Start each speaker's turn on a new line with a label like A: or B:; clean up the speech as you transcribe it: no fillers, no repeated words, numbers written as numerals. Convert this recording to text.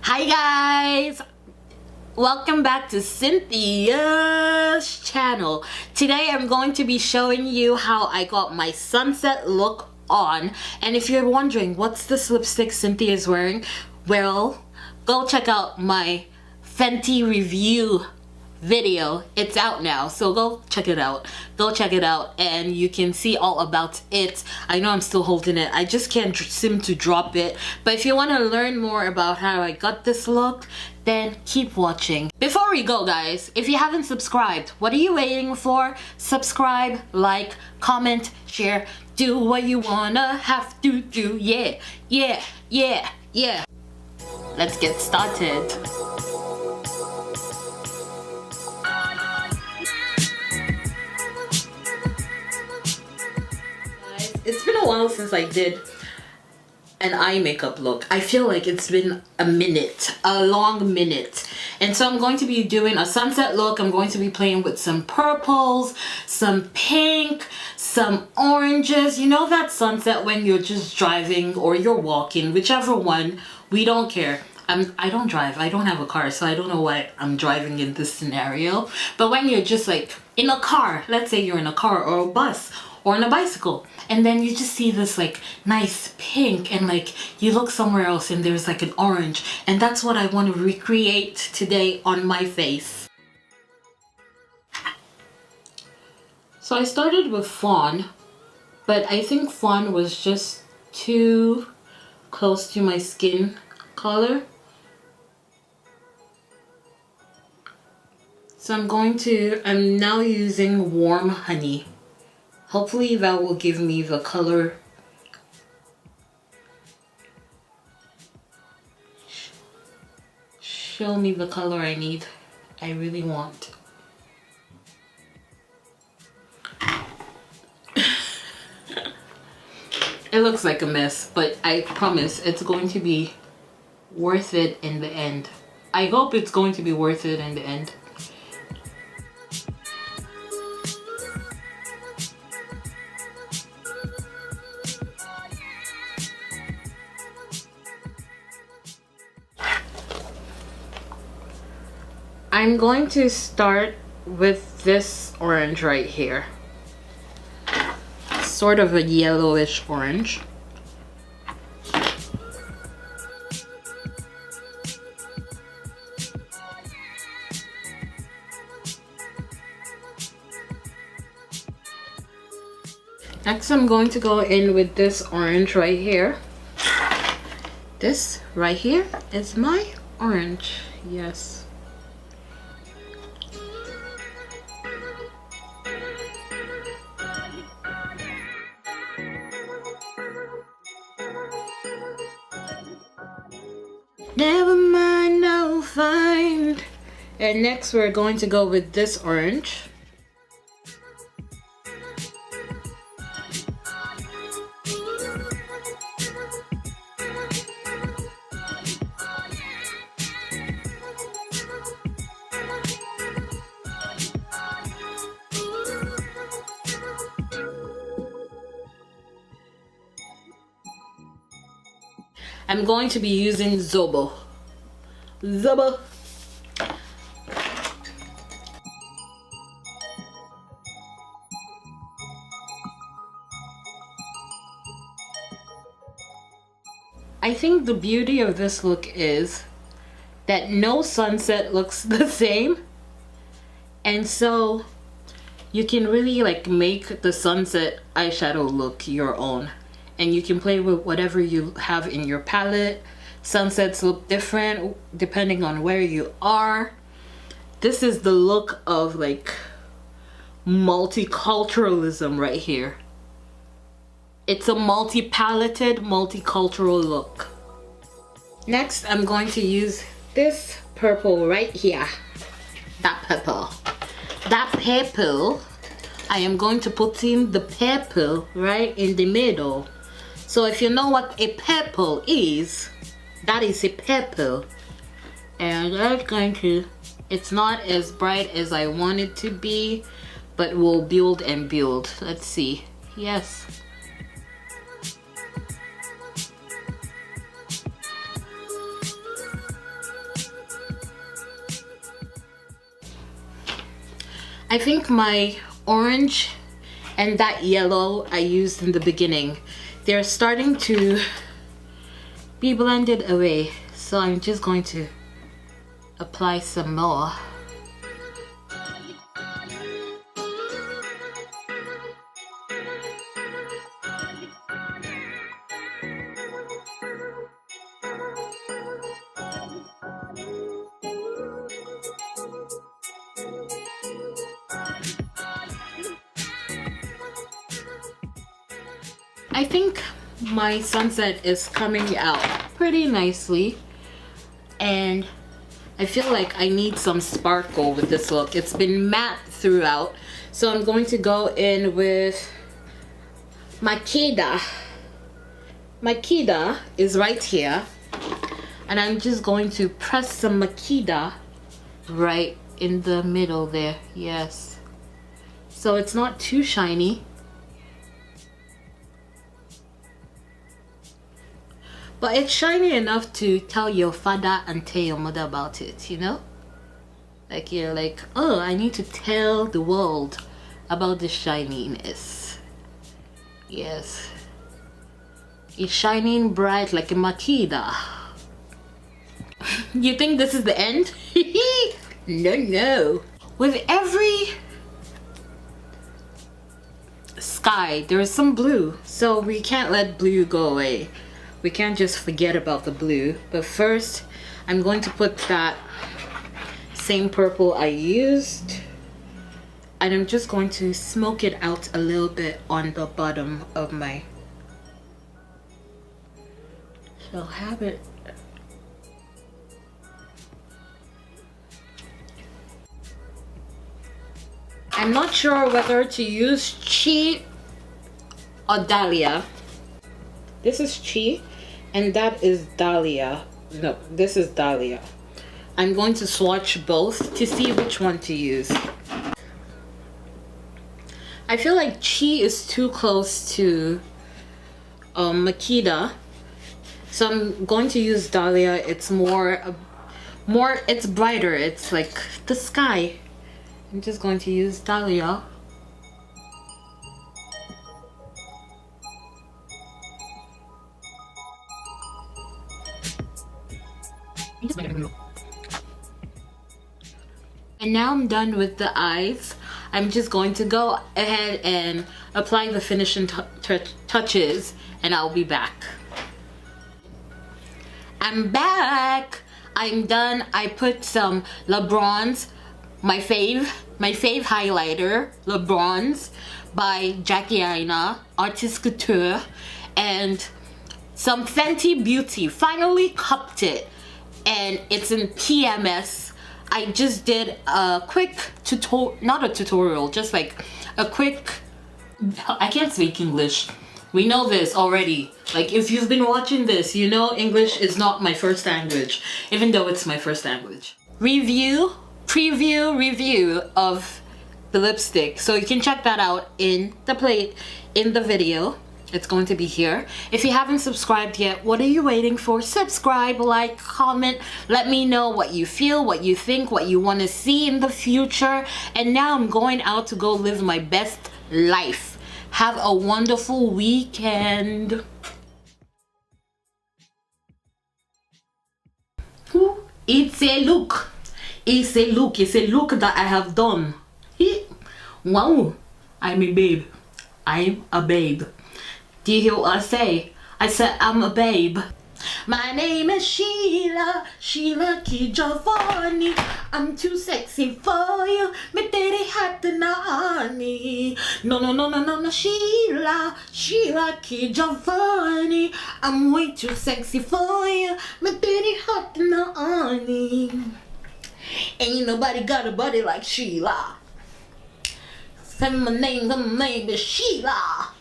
A: Hi guys! Welcome back to Cynthia's channel. Today I'm going to be showing you how I got my sunset look on. And if you're wondering what's this lipstick Cynthia is wearing, well, go check out my Fenty review video. It's out now, so go check it out. And you can see all about it. I know I'm still holding it, I just can't seem to drop it. But if you want to learn more about how I got this look, then keep watching. Before we go guys, if you haven't subscribed, what are you waiting for? Subscribe, like, comment, share, do what you wanna have to do. Yeah. Let's get started. It's been a while since I did an eye makeup look. I feel like it's been a long minute. And so I'm going to be doing a sunset look. I'm going to be playing with some purples, some pink, some oranges. You know that sunset when you're just driving or you're walking, whichever one, we don't care. I don't drive, I don't have a car, so I don't know why I'm driving in this scenario. But when you're just like in a car, let's say you're in a car or a bus or on a bicycle, and then you just see this like nice pink, and like you look somewhere else and there's like an orange, and that's what I want to recreate today on my face. So I started with fawn, but I think fawn was just too close to my skin color. So I'm now using warm honey. Hopefully that will give me the color. Show me the color I need. I really want. It looks like a mess, but I promise it's going to be worth it in the end. I hope it's going to be worth it in the end. I'm going to start with this orange right here. Sort of a yellowish orange. Next, I'm going to go in with this orange right here. This right here is my orange. Yes. Never mind, I'll find. And next we're going to go with this orange. I'm going to be using Zobo. I think the beauty of this look is that no sunset looks the same. And so you can really like make the sunset eyeshadow look your own. And you can play with whatever you have in your palette. Sunsets look different depending on where you are. This is the look of like multiculturalism right here. It's a multi-paleted, multicultural look. Next, I'm going to use this purple right here. That purple. I am going to put in the purple right in the middle. So if you know what a purple is, that is a purple. And I'm going to, it's not as bright as I want it to be, but we'll build and build. Let's see. Yes. I think my orange and that yellow I used in the beginning, they're starting to be blended away. So I'm just going to apply some more. I think my sunset is coming out pretty nicely, and I feel like I need some sparkle with this look. It's been matte throughout, so I'm going to go in with Makeda. Makeda is right here, and I'm just going to press some Makeda right in the middle there. Yes, so it's not too shiny, but it's shiny enough to tell your father and tell your mother about it, you know? Like you're like, oh, I need to tell the world about the shininess. Yes. It's shining bright like a Makeda. You think this is the end? No, no. With every sky, there is some blue. So we can't let blue go away. We can't just forget about the blue. But first, I'm going to put that same purple I used, and I'm just going to smoke it out a little bit on the bottom of my, so have it. I'm not sure whether to use Chi or Dahlia. This is Chi and that is Dahlia. No, this is Dahlia. I'm going to swatch both to see which one to use. I feel like Chi is too close to Makeda, so I'm going to use Dahlia. It's it's brighter. It's like the sky. I'm just going to use Dahlia. And now I'm done with the eyes. I'm just going to go ahead and apply the finishing touches, and I'll be back. I'm back. I'm done. I put some LeBron's, my fave highlighter, LeBron's by Jackie Aina, Artist Couture, and some Fenty Beauty. Finally cupped it, and it's in PMS. I just did a quick not a tutorial, just like a quick, I can't speak English. We know this already. Like, if you've been watching this, you know English is not my first language, even though it's my first language. Review of the lipstick. So you can check that out in the video. It's going to be here. If you haven't subscribed yet, what are you waiting for? Subscribe, like, comment. Let me know what you feel, what you think, what you want to see in the future. And now I'm going out to go live my best life. Have a wonderful weekend. It's a look. It's a look. It's a look that I have done. Wow. I'm a babe. I'm a babe. Do you hear what I say? I said I'm a babe. My name is Sheila Kijavani. I'm too sexy for you. Me tere hat nani. No, Sheila Kijavani. I'm way too sexy for you. Me tere hat nani. Ain't nobody got a body like Sheila. Say my name is Sheila.